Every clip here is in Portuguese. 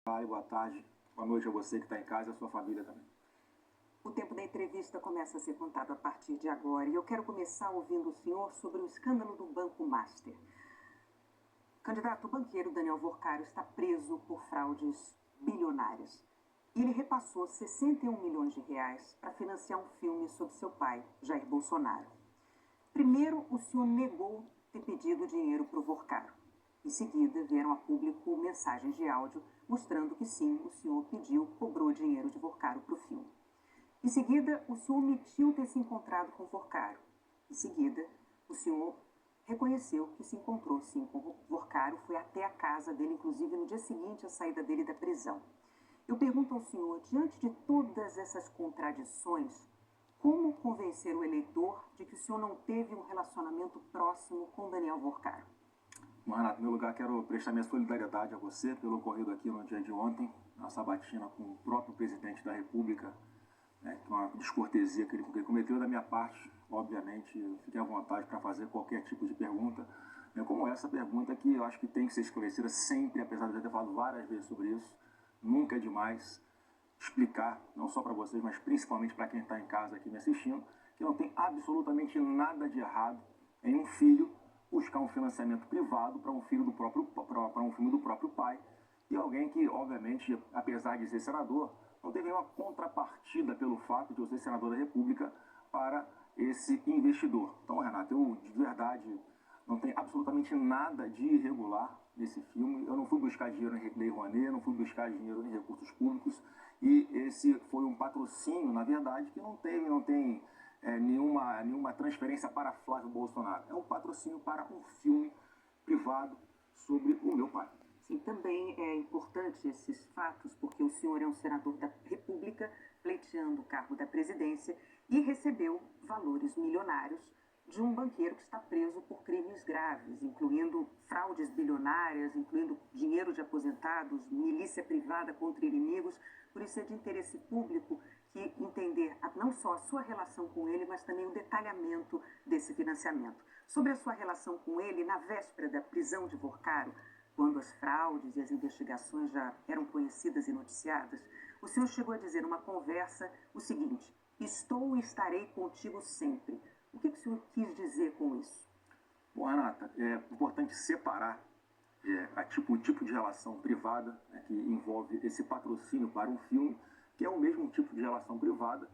Boa tarde, boa noite a você que está em casa e a sua família também. O tempo da entrevista começa a ser contado a partir de agora e eu quero começar ouvindo o senhor sobre o escândalo do Banco Master. Candidato, o banqueiro Daniel Worcaro está preso por fraudes bilionárias. E ele repassou 61 milhões de reais para financiar um filme sobre seu pai, Jair Bolsonaro. Primeiro, o senhor negou ter pedido dinheiro para o Worcaro. Em seguida, vieram a público mensagens de áudio mostrando que sim, o senhor cobrou dinheiro de Worcaro para o filme. Em seguida, o senhor omitiu ter se encontrado com Worcaro. Em seguida, o senhor reconheceu que se encontrou sim com Worcaro, foi até a casa dele, inclusive no dia seguinte à saída dele da prisão. Eu pergunto ao senhor, diante de todas essas contradições, como convencer o eleitor de que o senhor não teve um relacionamento próximo com Daniel Worcaro? Bom, Renato, em meu lugar, quero prestar minha solidariedade a você pelo ocorrido aqui no dia de ontem, na sabatina com o próprio presidente da República, com a descortesia que ele cometeu. Da minha parte, obviamente, eu fiquei à vontade para fazer qualquer tipo de pergunta, como essa pergunta que eu acho que tem que ser esclarecida sempre, apesar de eu já ter falado várias vezes sobre isso. Nunca é demais explicar, não só para vocês, mas principalmente para quem está em casa aqui me assistindo, que não tem absolutamente nada de errado em um filho buscar um financiamento privado para um filme do próprio pai, e alguém que, obviamente, apesar de ser senador, não teve nenhuma contrapartida pelo fato de eu ser senador da República para esse investidor. Então, Renato, eu de verdade não tem absolutamente nada de irregular nesse filme. Eu não fui buscar dinheiro em Lei Rouanet, não fui buscar dinheiro em recursos públicos, e esse foi um patrocínio, na verdade, que não tem nenhuma transferência para Flávio Bolsonaro. É um patrocínio para um filme privado sobre o meu pai. Sim, também é importante esses fatos, porque o senhor é um senador da República, pleiteando o cargo da presidência, e recebeu valores milionários de um banqueiro que está preso por crimes graves, incluindo fraudes bilionárias, incluindo dinheiro de aposentados, milícia privada contra inimigos. Por isso é de interesse público que entender não só a sua relação com ele, mas também o detalhamento desse financiamento. Sobre a sua relação com ele, na véspera da prisão de Worcaro, quando as fraudes e as investigações já eram conhecidas e noticiadas, o senhor chegou a dizer numa conversa o seguinte: estou e estarei contigo sempre. O que o senhor quis dizer com isso? Bom, Renata, é importante separar o tipo de relação privada que envolve esse patrocínio para um filme, que é o mesmo tipo de relação privada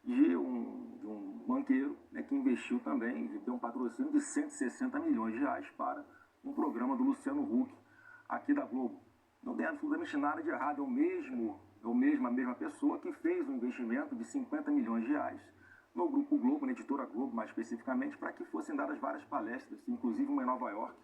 de um banqueiro que investiu também, deu um patrocínio de 160 milhões de reais para um programa do Luciano Huck aqui da Globo. Não tem absolutamente nada de errado, a mesma pessoa que fez um investimento de 50 milhões de reais no Grupo Globo, na editora Globo mais especificamente, para que fossem dadas várias palestras, inclusive uma em Nova York,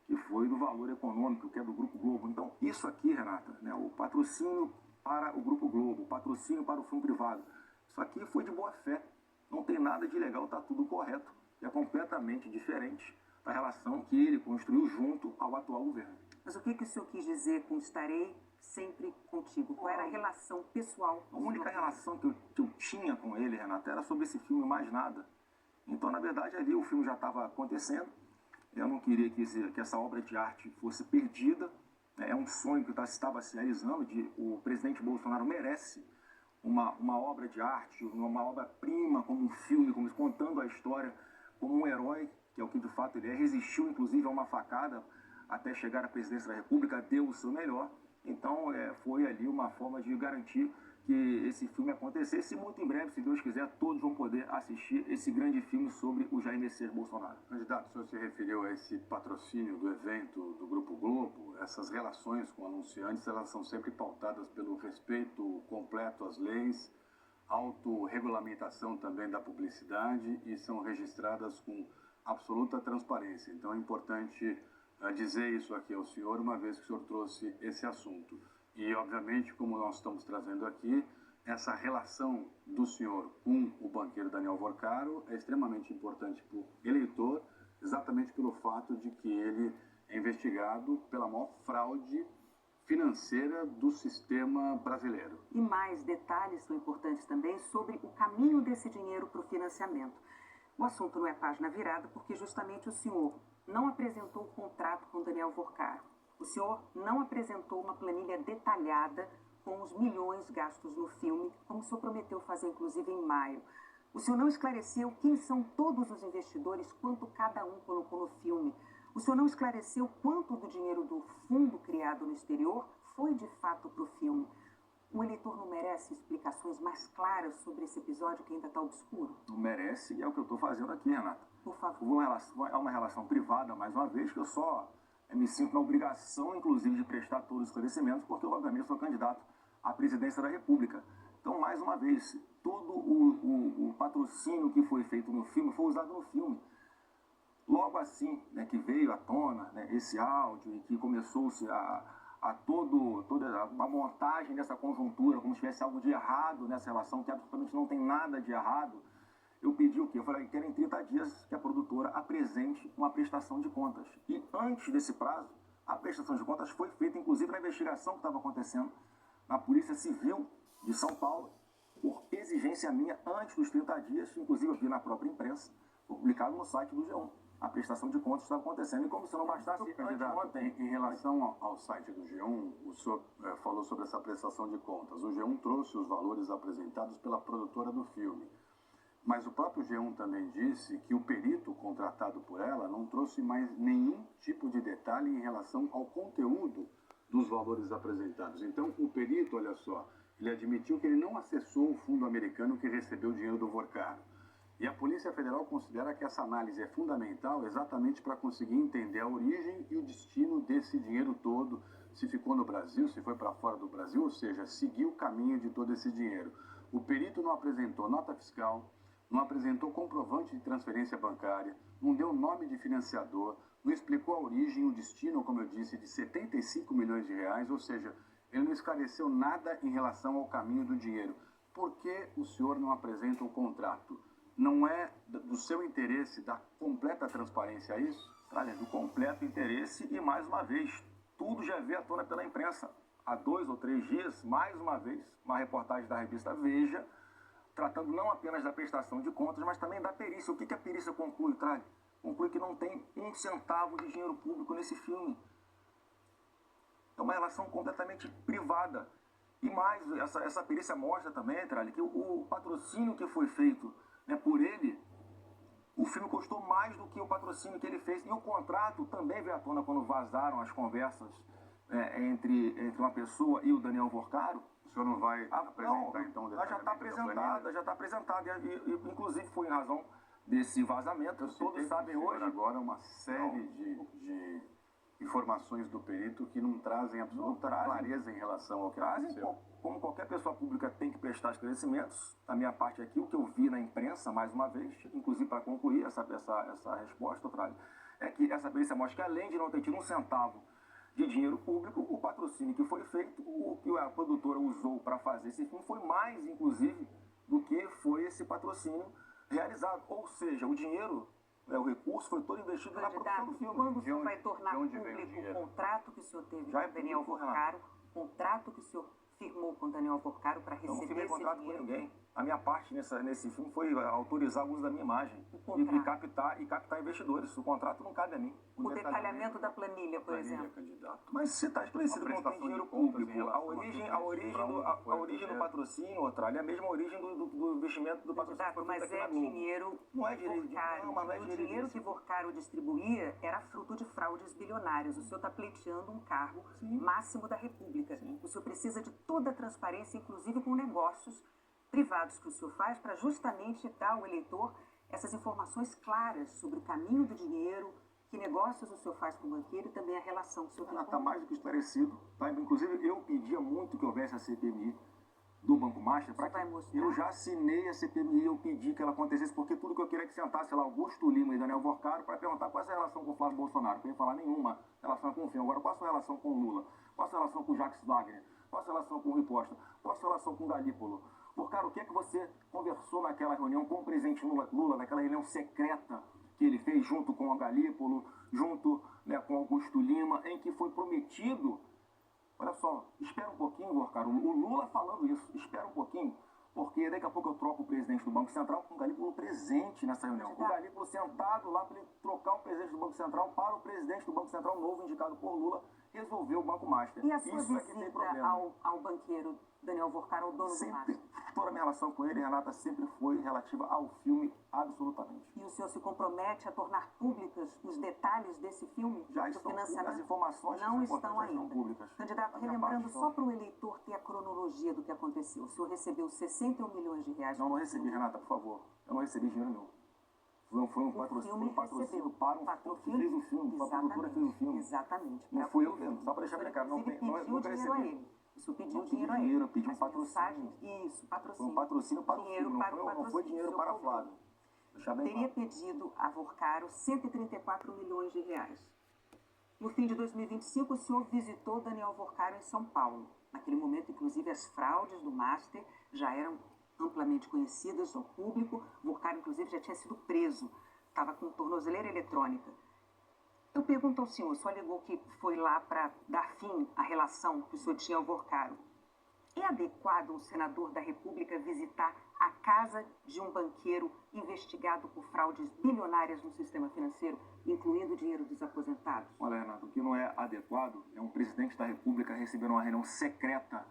que foi do Valor Econômico, que é do Grupo Globo. Então, isso aqui, Renata, o patrocínio para o Grupo Globo, o patrocínio para o filme privado, isso aqui foi de boa fé, não tem nada de ilegal, está tudo correto, é completamente diferente da relação que ele construiu junto ao atual governo. Mas o que o senhor quis dizer com estarei sempre contigo? Qual era a relação pessoal? A única relação que eu tinha com ele, Renata, era sobre esse filme, mais nada. Então, na verdade, ali o filme já estava acontecendo. Eu não queria que essa obra de arte fosse perdida. É um sonho que estava se realizando. O presidente Bolsonaro merece uma obra de arte, uma obra-prima, como um filme, contando a história como um herói, que é o que de fato ele é. Resistiu, inclusive, a uma facada até chegar à presidência da República, deu o seu melhor. Então, foi ali uma forma de garantir que esse filme acontecesse, e muito em breve, se Deus quiser, todos vão poder assistir esse grande filme sobre o Jair Messias Bolsonaro. Candidato, o senhor se referiu a esse patrocínio do evento do Grupo Globo. Essas relações com anunciantes, elas são sempre pautadas pelo respeito completo às leis, autorregulamentação também da publicidade, e são registradas com absoluta transparência. Então é importante dizer isso aqui ao senhor, uma vez que o senhor trouxe esse assunto. E, obviamente, como nós estamos trazendo aqui, essa relação do senhor com o banqueiro Daniel Worcaro é extremamente importante para o eleitor, exatamente pelo fato de que ele é investigado pela maior fraude financeira do sistema brasileiro. E mais detalhes são importantes também sobre o caminho desse dinheiro para o financiamento. O assunto não é página virada porque justamente o senhor não apresentou o contrato com Daniel Worcaro. O senhor não apresentou uma planilha detalhada com os milhões gastos no filme, como o senhor prometeu fazer, inclusive, em maio. O senhor não esclareceu quem são todos os investidores, quanto cada um colocou no filme. O senhor não esclareceu quanto do dinheiro do fundo criado no exterior foi, de fato, para o filme. O eleitor não merece explicações mais claras sobre esse episódio que ainda está obscuro? Não merece, e é o que eu estou fazendo aqui, Renata. Por favor. É uma relação privada, mais uma vez, que eu só me sinto na obrigação, inclusive, de prestar todos os esclarecimentos, porque eu, obviamente, sou candidato à presidência da República. Então, mais uma vez, todo o patrocínio que foi feito no filme foi usado no filme. Logo assim, né, que veio à tona, né, esse áudio e que começou-se toda a montagem dessa conjuntura, como se tivesse algo de errado nessa relação, que absolutamente não tem nada de errado, eu pedi o quê? Eu falei que era em 30 dias que a produtora apresente uma prestação de contas. E antes desse prazo, a prestação de contas foi feita, inclusive, na investigação que estava acontecendo na Polícia Civil de São Paulo, por exigência minha, antes dos 30 dias, inclusive eu vi na própria imprensa, publicado no site do G1. A prestação de contas estava acontecendo, e como se não bastasse, Ontem, em relação ao site do G1, o senhor falou sobre essa prestação de contas. O G1 trouxe os valores apresentados pela produtora do filme. Mas o próprio G1 também disse que o perito contratado por ela não trouxe mais nenhum tipo de detalhe em relação ao conteúdo dos valores apresentados. Então, o perito, olha só, ele admitiu que ele não acessou o fundo americano que recebeu o dinheiro do Vorcaro. E a Polícia Federal considera que essa análise é fundamental exatamente para conseguir entender a origem e o destino desse dinheiro todo, se ficou no Brasil, se foi para fora do Brasil, ou seja, seguir o caminho de todo esse dinheiro. O perito não apresentou nota fiscal, não apresentou comprovante de transferência bancária, não deu nome de financiador, não explicou a origem e o destino, como eu disse, de 75 milhões de reais, ou seja, ele não esclareceu nada em relação ao caminho do dinheiro. Por que o senhor não apresenta o contrato? Não é do seu interesse dar completa transparência a isso? Olha, do completo interesse, e mais uma vez, tudo já veio à tona pela imprensa. Há 2 ou 3 dias, mais uma vez, uma reportagem da revista Veja, tratando não apenas da prestação de contas, mas também da perícia. O que a perícia conclui, Tralha? Conclui que não tem um centavo de dinheiro público nesse filme. É uma relação completamente privada. E mais, essa perícia mostra também, Tralha, que o patrocínio que foi feito, né, por ele, o filme custou mais do que o patrocínio que ele fez. E o contrato também veio à tona quando vazaram as conversas entre uma pessoa e o Daniel Vorcaro. O senhor não vai apresentar, então, já está apresentada, e inclusive foi em razão desse vazamento. Todos sabem hoje. Agora uma série de informações do perito que não trazem absoluta clareza em relação ao que aconteceu. Como qualquer pessoa pública tem que prestar esclarecimentos, da minha parte aqui, o que eu vi na imprensa, mais uma vez, inclusive para concluir essa resposta, Frade, é que essa perícia mostra que, além de não ter tido um centavo de dinheiro público, o patrocínio que foi feito, o que a produtora usou para fazer esse filme, foi mais, inclusive, do que foi esse patrocínio realizado. Ou seja, o dinheiro, o recurso foi todo investido na produção do filme. Quando o senhor vai tornar público o contrato que o senhor teve com o Daniel Vorcaro, contrato que o senhor firmou com o Daniel Vorcaro para receber esse dinheiro? Eu não firmei contrato com ninguém. A minha parte nesse filme foi autorizar o uso da minha imagem e captar investidores. O contrato não cabe a mim. O detalhamento da planilha, por exemplo. Candidato. Mas se está esclarecido que não tem dinheiro público, a origem do patrocínio, Otralha, é a mesma origem do investimento do patrocínio. Mas é dinheiro não é dinheiro de Vorcaro. O dinheiro que Vorcaro distribuía era fruto de fraudes bilionárias. O senhor está pleiteando um cargo máximo da República. O senhor precisa de toda a transparência, inclusive com negócios privados que o senhor faz, para justamente dar ao eleitor essas informações claras sobre o caminho do dinheiro, que negócios o senhor faz com o banqueiro e também a relação que o senhor tem com o está mais do que esclarecido. Tá? Inclusive, eu pedia muito que houvesse a CPMI do Banco Master, para que eu já assinei a CPMI, eu pedi que ela acontecesse, porque tudo que eu queria é que sentasse lá Augusto Lima e Daniel Vorcaro para perguntar qual é a relação com o Flávio Bolsonaro. Eu não ia falar nenhuma relação com o filme. Agora, qual é a sua relação com o Lula? Qual é a sua relação com o Jacques Wagner? Qual é a sua relação com o Riposta? Qual é a sua relação com o Galípolo? Vorcaro, o que é que você conversou naquela reunião com o presidente Lula, naquela reunião secreta que ele fez junto com o Galípolo, junto, né, com Augusto Lima, em que foi prometido... Olha só, espera um pouquinho, Vorcaro, o Lula falando isso, espera um pouquinho, porque daqui a pouco eu troco o presidente do Banco Central com o Galípolo presente nessa reunião. O Galípolo sentado lá para ele trocar o presidente do Banco Central para o presidente do Banco Central novo, indicado por Lula, resolver o Banco Master. E a sua Isso é que tem visita problema. ao banqueiro Daniel Vorcaro, ao dono do Sempre, Master? toda a minha relação com ele, Renata, sempre foi relativa ao filme, absolutamente. E o senhor se compromete a tornar públicas os detalhes desse filme? Já do estão, financiamento? as informações não que estão já estão ainda. públicas. Candidato, Da minha relembrando parte, só para o eleitor ter a cronologia do que aconteceu. O senhor recebeu 61 milhões de reais. Não recebi, Renata, por favor. Eu não recebi dinheiro nenhum. Foi um patrocínio para um que fez o filme, para a produtora que fez o filme. Exatamente. Não fui eu vendo, só para deixar bem claro, nunca recebi. O senhor pediu Não pedi dinheiro a dinheiro, ele. eu pedi um As patrocínio. mensagens- Isso, patrocínio. Foi um patrocínio para o Dinheiro filme, para o não foi patrocínio. dinheiro O para senhor Flávio. Deixar bem teria claro. pedido a Vorcaro 134 milhões de reais. No fim de 2025, o senhor visitou Daniel Vorcaro em São Paulo. Naquele momento, inclusive, as fraudes do Master já eram amplamente conhecidas ao público. Vorcaro, inclusive, já tinha sido preso. Estava com tornozeleira eletrônica. Eu pergunto ao senhor, o senhor alegou que foi lá para dar fim à relação que o senhor tinha ao Vorcaro. É adequado um senador da República visitar a casa de um banqueiro investigado por fraudes bilionárias no sistema financeiro, incluindo o dinheiro dos aposentados? Olha, Renato, o que não é adequado é um presidente da República receber numa reunião secreta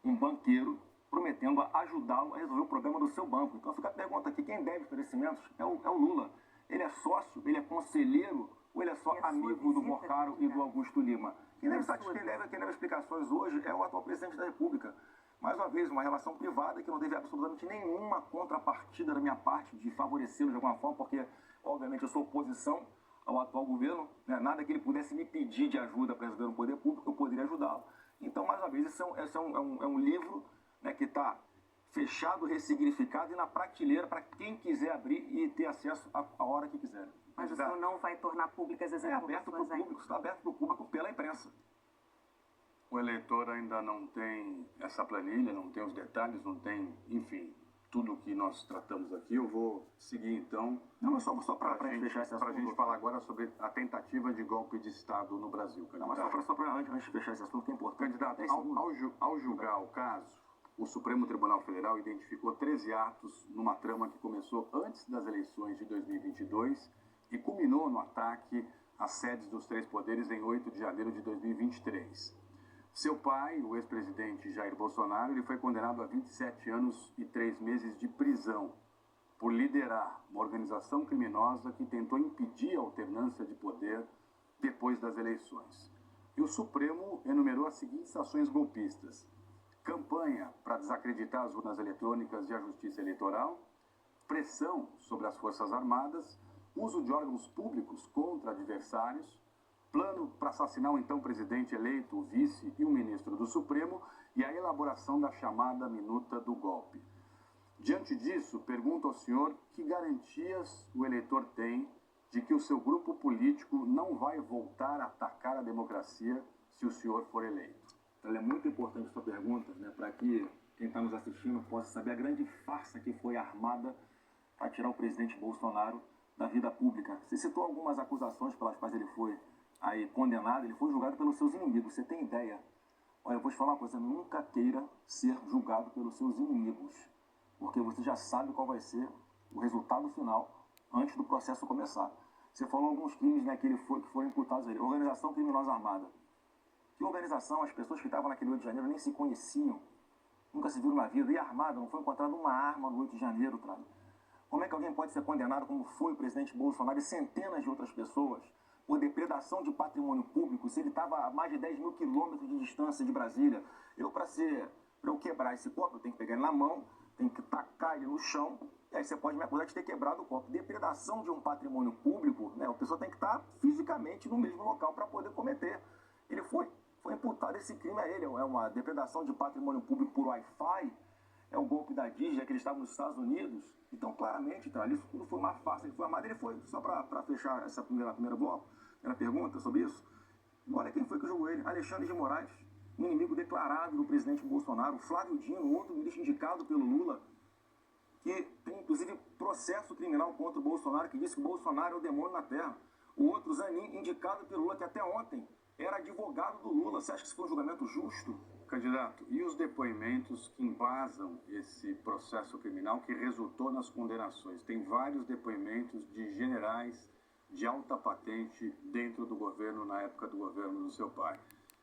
um banqueiro prometendo ajudá-lo a resolver o problema do seu banco. Então fica a pergunta aqui, quem deve esclarecimentos é o Lula. Ele é sócio, ele é conselheiro ou ele é só amigo do Vorcaro e do Augusto Lima? Quem deve explicações hoje é o atual presidente da República. Mais uma vez, uma relação privada que não teve absolutamente nenhuma contrapartida da minha parte de favorecê-lo de alguma forma, porque, obviamente, eu sou oposição ao atual governo, né? Nada que ele pudesse me pedir de ajuda para resolver no poder público, eu poderia ajudá-lo. Então, mais uma vez, esse é um livro, né, que está fechado, ressignificado e na prateleira para quem quiser abrir e ter acesso a hora que quiser. Mas o senhor não vai tornar públicas as informações ainda? Está aberto para o público pela imprensa. O eleitor ainda não tem essa planilha, não tem os detalhes, não tem, enfim, tudo o que nós tratamos aqui. Eu vou seguir então. Não, só para fechar esse assunto. Para a gente falar agora sobre a tentativa de golpe de Estado no Brasil. Não, mas só para antes de fechar esse assunto, que é importante. Candidato, ao julgar o caso, o Supremo Tribunal Federal identificou 13 atos numa trama que começou antes das eleições de 2022 e culminou no ataque às sedes dos três poderes em 8 de janeiro de 2023. Seu pai, o ex-presidente Jair Bolsonaro, ele foi condenado a 27 anos e 3 meses de prisão por liderar uma organização criminosa que tentou impedir a alternância de poder depois das eleições. E o Supremo enumerou as seguintes ações golpistas: campanha para desacreditar as urnas eletrônicas e a justiça eleitoral, pressão sobre as Forças Armadas, uso de órgãos públicos contra adversários, plano para assassinar o então presidente eleito, o vice e o ministro do Supremo e a elaboração da chamada minuta do golpe. Diante disso, pergunto ao senhor que garantias o eleitor tem de que o seu grupo político não vai voltar a atacar a democracia se o senhor for eleito. Então, é muito importante a sua pergunta, né, para que quem está nos assistindo possa saber a grande farsa que foi armada para tirar o presidente Bolsonaro da vida pública. Você citou algumas acusações pelas quais ele foi aí condenado, ele foi julgado pelos seus inimigos. Você tem ideia? Olha, eu vou te falar uma coisa, nunca queira ser julgado pelos seus inimigos, porque você já sabe qual vai ser o resultado final antes do processo começar. Você falou alguns crimes, né, que foram imputados a ele. Organização criminosa armada. Que organização? As pessoas que estavam naquele 8 de janeiro nem se conheciam, nunca se viram na vida. E armada, não foi encontrada uma arma no 8 de janeiro, cara. Como é que alguém pode ser condenado, como foi o presidente Bolsonaro e centenas de outras pessoas, por depredação de patrimônio público, se ele estava a mais de 10 mil quilômetros de distância de Brasília? Para eu quebrar esse copo, eu tenho que pegar ele na mão, tenho que tacar ele no chão, e aí você pode me acusar de ter quebrado o copo. Depredação de um patrimônio público, né, a pessoa tem que estar fisicamente no mesmo local para poder cometer. Ele foi imputado esse crime a ele, é uma depredação de patrimônio público por Wi-Fi, é o golpe da Disney, que ele estava nos Estados Unidos. Então, claramente, cara, isso tudo foi uma farsa. Ele foi armado, ele foi, só para fechar essa primeira bloco, era pergunta sobre isso. Olha quem foi que julgou ele: Alexandre de Moraes, um inimigo declarado do presidente Bolsonaro. Flávio Dino, outro ministro indicado pelo Lula, que tem inclusive processo criminal contra o Bolsonaro, que disse que o Bolsonaro é o demônio na terra. O outro, Zanin, indicado pelo Lula, que até ontem era advogado do Lula. Você acha que isso foi um julgamento justo? Candidato, e os depoimentos que embasam esse processo criminal que resultou nas condenações? Tem vários depoimentos de generais, de alta patente dentro do governo, na época do governo do seu pai.